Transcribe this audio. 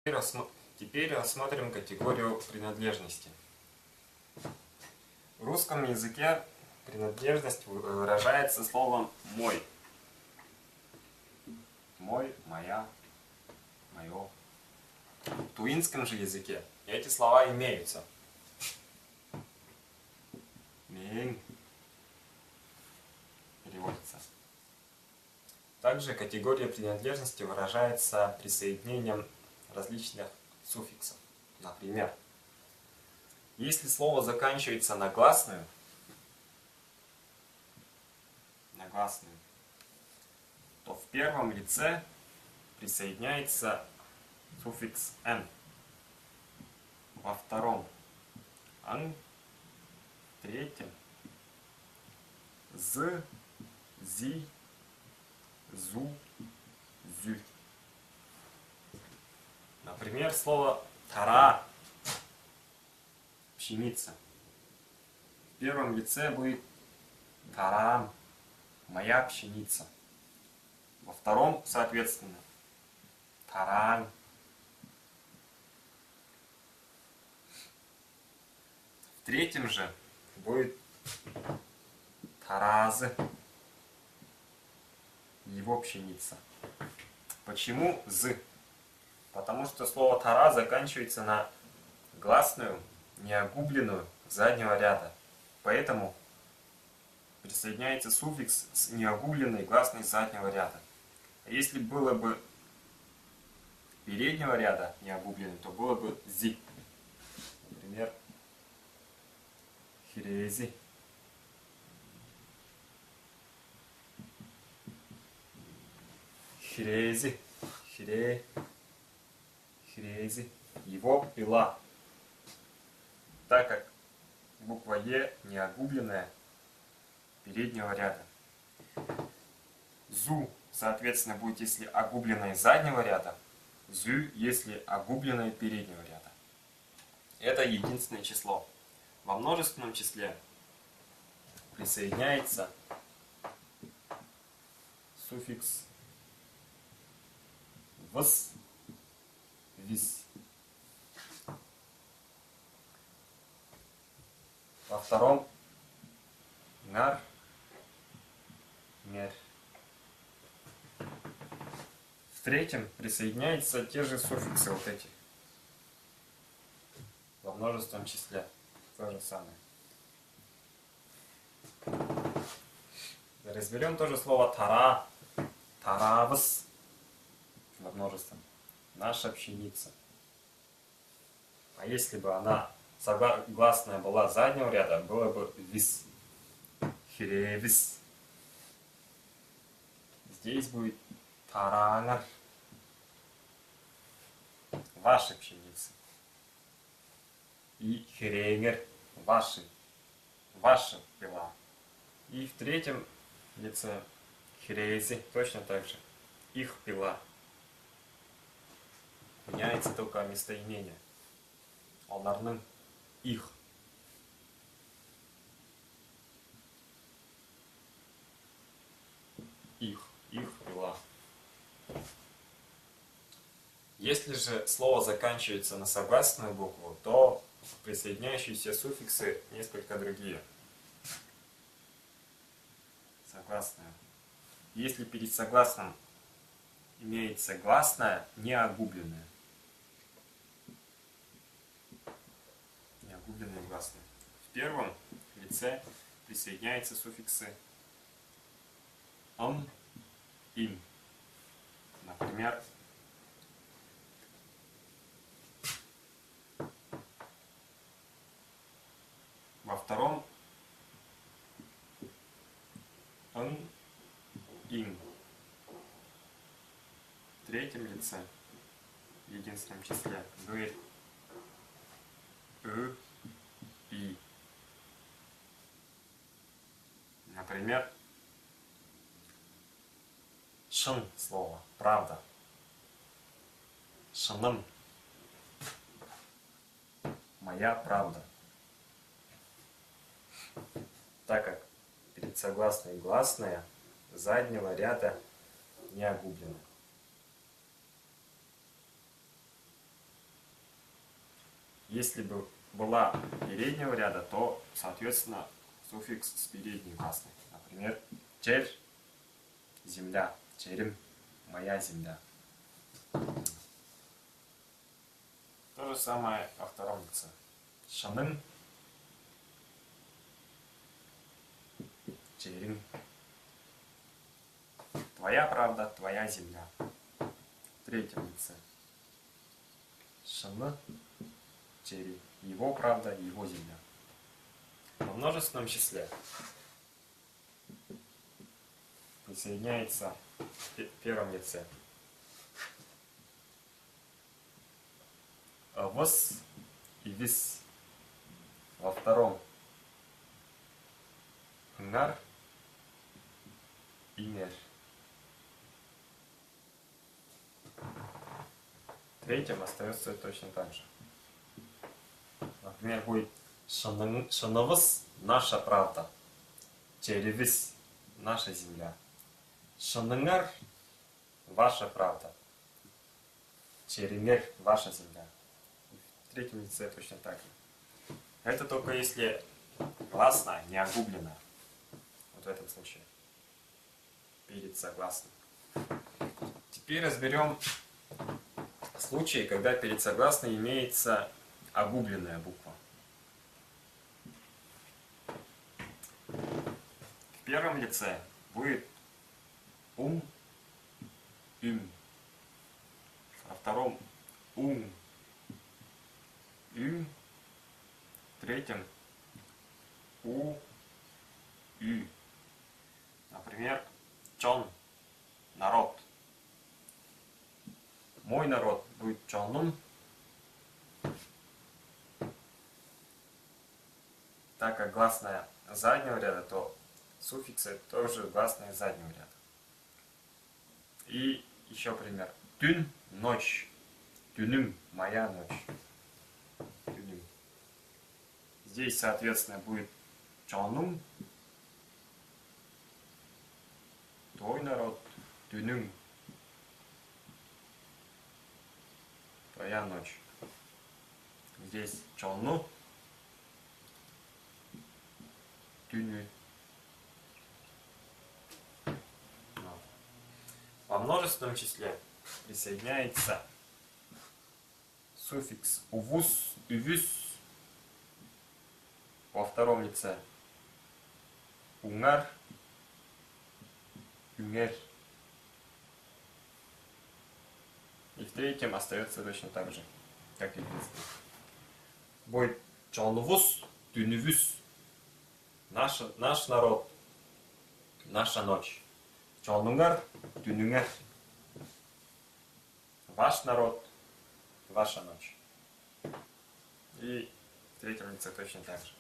Теперь рассмотрим категорию принадлежности. В русском языке принадлежность выражается словом «мой». Мой, моя, мое. В туинском же языке эти слова имеются. Мин переводится. Также категория принадлежности выражается присоединением различных суффиксов. Например, если слово заканчивается на гласную, то в первом лице присоединяется суффикс «н», во втором «ан», в третьем «з», «зи», «зу», «зю». Например, слово «тара» – пшеница. В первом лице будет «тарам» – моя пшеница. Во втором, соответственно, «таран». В третьем же будет «таразы» – его пшеница. Почему «з»? Потому что слово «тара» заканчивается на гласную, неогубленную заднего ряда. Поэтому присоединяется суффикс с неогубленной гласной заднего ряда. А если было бы переднего ряда неогубленный, то было бы «зи». Например, «хирези». «Хирези», «хире», «хирези», его пила. Так как буква «е» неогубленная переднего ряда. «Зу», соответственно, будет, если огубленная заднего ряда. «Зю», если огубленная переднего ряда. Это единственное число. Во множественном числе присоединяется суффикс «вс», «вис». Во втором «нар», «мер». В третьем присоединяются те же суффиксы, вот эти. Во множественном числе то же самое. Разберем тоже слово «тара», «таравс» во множественном. Наша пшеница. А если бы она гласная была заднего ряда, было бы «вис», «хиревис». Здесь будет «тарангар», ваша пшеница. И «хиренгер», ваша пила. И в третьем лице «хирези» точно так же. Их пила. Меняется только местоимение. Оларның их. Их пила. Если же слово заканчивается на согласную букву, то присоединяющиеся суффиксы несколько другие. Согласная. Если перед согласным имеется гласная, неогубленная. Неогубленная гласная. В первом лице присоединяются суффиксы «ом», «им». Например, во втором «он», «им». В третьем лице, в единственном числе, будет «ы», «и». Например, «шын» слово, правда. «Шыным», моя правда. Так как перед согласной гласная заднего ряда не огублена. Если бы была переднего ряда, то, соответственно, суффикс с передней гласной. Например, чер – земля, черем – моя земля. То же самое во втором лице. Шанын – черем. Твоя правда, твоя земля. В третьем лице. Шаны – черем. Его правда, его земля. Во множественном числе присоединяется в первом лице вос и вис. Во втором нар и нер. В третьем остается точно так же. Например, будет шанавыс – наша правда, черевис – наша земля. Шаныңар – ваша правда, черенгер – ваша земля. В третьем лице точно так же. Это только если гласная не огублена. Вот в этом случае. Перед согласным. Теперь разберем случаи, когда перед согласной имеется огубленная буква. В первом лице будет ум, им. Во втором ум, им. В третьем у, ю. Например, чон – народ. Мой народ будет чонун. Так как гласная заднего ряда, то суффиксы тоже гласные заднего ряда. И еще пример. Тюн – ночь. Тюнüm – моя ночь. Тюнüm. Здесь, соответственно, будет чонум. Твой народ. Тюнüm. Твоя ночь. Здесь чонну. Тюню. Во множественном числе присоединяется суффикс увус, увюс. Во втором лице унгар, юнгер. И в третьем остается точно так же, как и в принципе. Будет чонвус, тюневюс. Наш народ, наша ночь. Чонунгар, тюнюнгер. Ваш народ, ваша ночь. И в третьем лице точно так же.